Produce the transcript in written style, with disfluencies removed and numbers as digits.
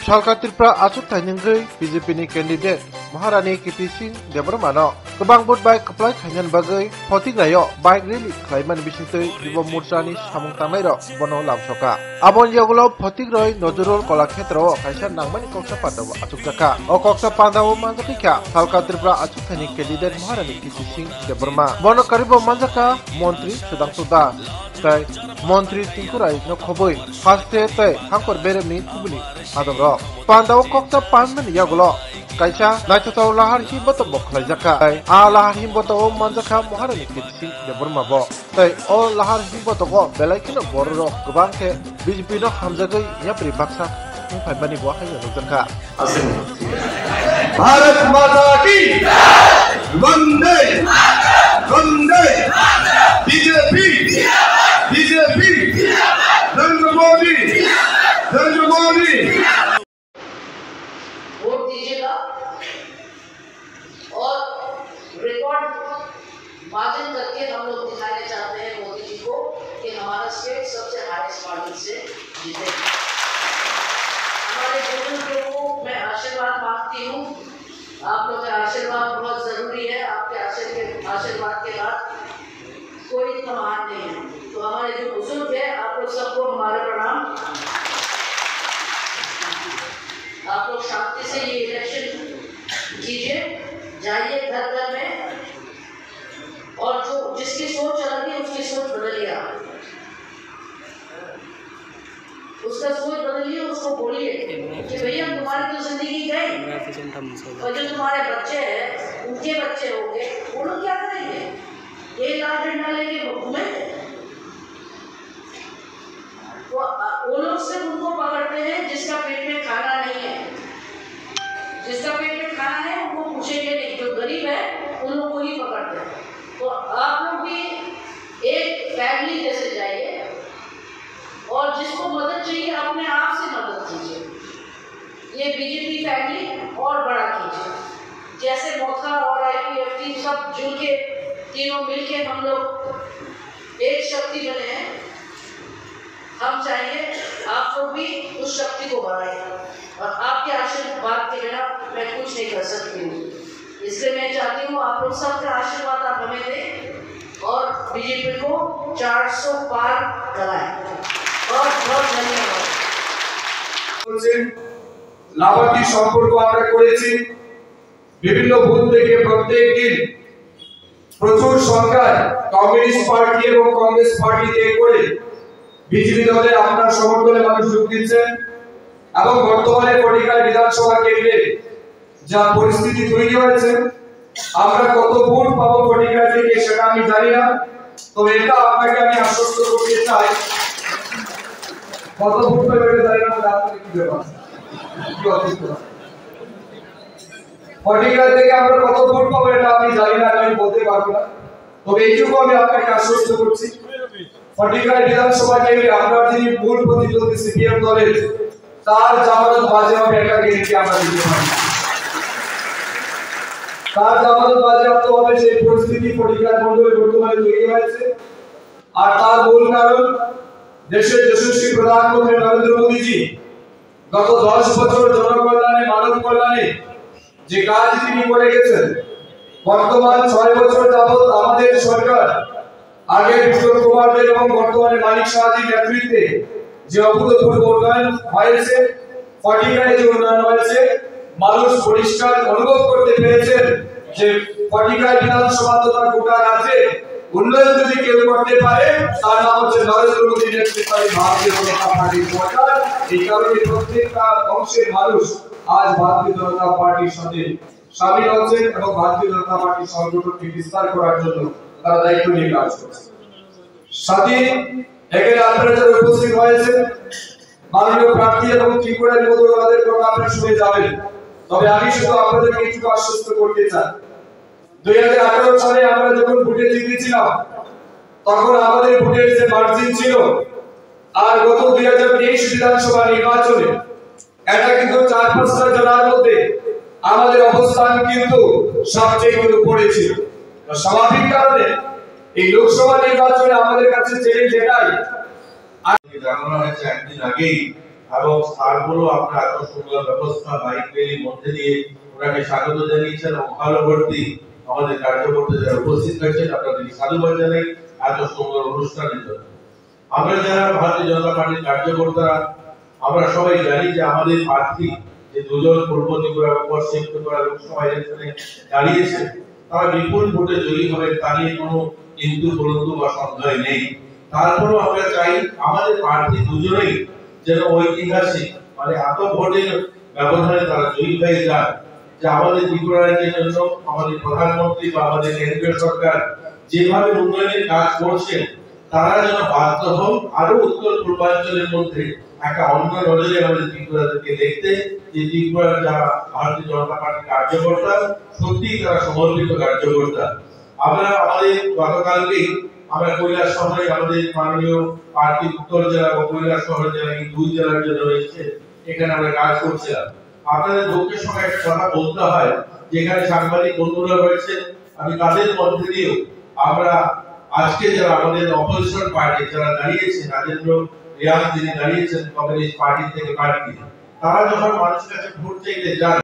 Salka Tripura Achuk Thaininggai BJP ni candidate Maharani Kirti Singh Debarmano Kebang Bot Bike Keplai Khanyan Bagai Photing Rayo Bike Rally Klaiman Bisintei Yuwa Morcha ni Samung Tangnai ro Bono Lamsoka Abon Yagulo Photing Roy Nojurul Kolakshetra Kaisa Nangmani Koksa Pandawa Achuk Jaka O Koksa Pandawa Manjakika Salka Tripura Achuk Thaining candidate Maharani Kirti Singh Debarma Bono Karibo Manjaka Montri Sudangsu Das Tai Montri Tingkurai no Khoboi Haste Tai Hangkor Beremni Tubuli Adamro Pandawa Koksa Panman Yagulo Kaisa Naitotau Lahar Himboto Boklai Jaka Tai A Lahar Himboto Manjaka Maharani Kirti Singh Debarma Bo Tai O Lahar Himboto Go Belai Kino Borro Gobang Ke BJP no Hamjagai Yapri Baksa Faimani Bo Hayo Jaka Bharat Mata की वंदे वंदे BJP BJP Narendra Modi vote दीजिएगा और record margin करके हम लोग दिखाने चाहते हैं मोदी जी को कि हमारा स्टेट सबसे हाईएस्ट मार्जिन से जीते। हमारे बुजुर्गों को मैं आशीर्वाद मांगती हूँ, आप लोग का आशीर्वाद बहुत जरूरी है। आपके आशीर्वाद के बाद कोई कमान नहीं है। तो हमारे जो बुजुर्ग है आप लोग सबको हमारा प्रणाम। आप लोग शांति से ये इलेक्शन कीजिए, जाइए घर घर में और जो जिसकी सोच अलग है उसकी सोच बदलिए, उसका सोच बदलिए, उसको बोलिए कि भैया तुम्हारी तो जिंदगी गई और जो तुम्हारे बच्चे हैं उनके बच्चे होंगे वो लोग क्या करेंगे? ये लाल डंडा लेके घूमेंगे? वो लोग सिर्फ उनको पकड़ते हैं जिसका पेट में खाना नहीं है। जिसका पेट में खाना है उनको पूछेंगे नहीं, जो गरीब है उन लोगों को ही पकड़ते हैं। तो आप लोग भी एक फैमिली जैसे जाइए और जिसको मदद चाहिए अपने आप से मदद कीजिए। ये बीजेपी फैमिली और बड़ा कीजिए, जैसे मोथा और IPFT सब जुड़ के तीनों मिलके हम लोग एक शक्ति बने हैं। हम चाहिए आप लोग भी उस शक्ति को बढ़ाएं और आपके आशीर्वाद के बिना मैं कुछ नहीं कर सकती हूँ। इसलिए मैं चाहती हूँ आप लोग सबका आशीर्वाद आप हमें दें और बीजेपी को 400 पार कराएं। बहुत बहुत धन्यवाद। লাভার্থী সম্পর্ক আমরা করেছি বিভিন্ন বুথ থেকে প্রত্যেক দিন প্রচুর সংখ্যায় কমিউনিস্ট পার্টি এবং কংগ্রেস পার্টি দিয়ে করে বিজেপি দলে আপনার সমর্থনে মানুষ যোগ দিচ্ছেন এবং বর্তমানে কটিকাল বিধানসভা কেন্দ্রে যা পরিস্থিতি তৈরি হয়েছে আমরা কত ভোট পাবো কটিকাল থেকে সেটা আমি জানি না, তবে এটা আপনাকে আমি আশ্বস্ত করতে চাই কত ভোট পাবে এটা জানি না, আপনাকে কি ব্যাপার কটিকাল থেকে আমরা কত ভোট পাবো এটা আমি জানি না, আমি বলতে পারবো না, তবে এইটুকু আমি আপনাকে আশ্বস্ত করছি কটিকাল বিধানসভা কেন্দ্রে আপনার যিনি মূল প্রতিদ্বন্দ্বী সিপিএম দলের তার জামানত বাজেয়াপ্ত একটা গ্যারান্টি আমরা দিতে পারি। তার জামানত বাজেয়াপ্ত হবে সেই পরিস্থিতি কটিকাল মণ্ডলে বর্তমানে তৈরি হয়েছে। আর তার মূল কারণ দেশের যশস্বী প্রধানমন্ত্রী নরেন্দ্র মোদীজি গত 10 বছর জনকল্যাণে মানব কল্যাণে যে কাজ তিনি করে গেছেন, বর্তমান 6 বছর যাবত আমাদের সরকার আগে বিপ্লব কুমার দেব এবং বর্তমানে মানিক সাহাজির নেতৃত্বে যে অভূতপূর্ব উন্নয়ন হয়েছে, কটিকালে যে উন্নয়ন হয়েছে মানুষ পরিষ্কার অনুভব করতে পেরেছেন যে কটিকাল বিধানসভা তথা গোটা রাজ্যে উন্নয়ন যদি কেউ করতে পারে তার নাম হচ্ছে নরেন্দ্র মোদী নেতৃত্বাধীন ভারতীয় জনতা পার্টির সরকার। এই কারণে প্রত্যেকটা অংশের মানুষ আজ ভারতীয় জনতা পার্টির সাথে সামিল হচ্ছেন এবং ভারতীয় জনতা পার্টির সংগঠনকে বিস্তার করার জন্য তারা দায়িত্ব নিয়ে কাজ করছে। সাথে এখানে আপনারা যারা উপস্থিত হয়েছে মাননীয় প্রার্থী এবং ত্রিপুরার মতো আমাদের কথা আপনারা শুনে যাবেন, তবে আমি শুধু আপনাদেরকে একটু আশ্বস্ত করতে চাই 2018 সালে আমরা যখন ভোটে জিতেছিলাম তখন আমাদের ভোটের যে মার্জিন ছিল আর গত 2023 বিধানসভা নির্বাচনে এটা কিন্তু 4-5টা জেলার মধ্যে আমাদের অবস্থান কিন্তু সবচেয়ে উপরে ছিল। স্বাভাবিক কারণে এই লোকসভা নির্বাচনে আমাদের কাছে চ্যালেঞ্জ এটাই জানানো হয়েছে একদিন আগেই এবং স্থানগুলো আপনার এত সুন্দর ব্যবস্থা বাইক র্যালির মধ্যে দিয়ে ওনাকে স্বাগত জানিয়েছেন এবং ভালোভর্তি আমাদের কার্যকর্তা যারা উপস্থিত হয়েছেন আপনাদেরকে সাধুবাদ জানাই এত সুন্দর অনুষ্ঠানের জন্য। আমরা যারা ভারতীয় জনতা পার্টির কার্যকর্তা আমরা সবাই জানি যে আমাদের প্রার্থী যে দুজন পূর্ব ত্রিপুরা এবং পশ্চিম ত্রিপুরা লোকসভা ইলেকশনে দাঁড়িয়েছে তারা বিপুল ভোটে জয়ী হবে তা নিয়ে কোনো কিন্তু পরন্তু বা সন্দেহ নেই। তারপরেও আমরা চাই আমাদের প্রার্থী দুজনেই যেন ঐতিহাসিক মানে এত ভোটের ব্যবধানে তারা জয়ী হয়ে যান যে আমাদের ত্রিপুরা রাজ্যের জন্য আমাদের প্রধানমন্ত্রী বা আমাদের কেন্দ্রীয় সরকার যেভাবে উন্নয়নের কাজ করছেন তারা যেন বাধ্য হন আরো উত্তর পূর্বাঞ্চলের মধ্যে একটা অন্য নজরে আমাদের ত্রিপুরাকে দেখতে যে ত্রিপুরার যারা ভারতীয় জনতা পার্টির কার্যকর্তা সত্যি তারা সমর্পিত কার্যকর্তা। আমরা আমাদের গতকালকেই আমরা কৈলাস শহরে আমাদের মাননীয় পার্টি উত্তর জেলা ও কৈলাস শহর জেলা এই দুই জেলার জন্য রয়েছে এখানে আমরা কাজ করছিলাম। আপনাদের দুঃখের সঙ্গে একটা কথা বলতে হয় যেখানে সাংবাদিক বন্ধুরা রয়েছেন আমি তাদের মধ্যে দিয়েও আমরা আজকে যারা আমাদের অপোজিশন পার্টি যারা দাঁড়িয়েছেন রাজেন্দ্র রিয়াং যিনি দাঁড়িয়েছেন কমিউনিস্ট পার্টি থেকে পার্টি তারা যখন মানুষের কাছে ভোট চাইতে যান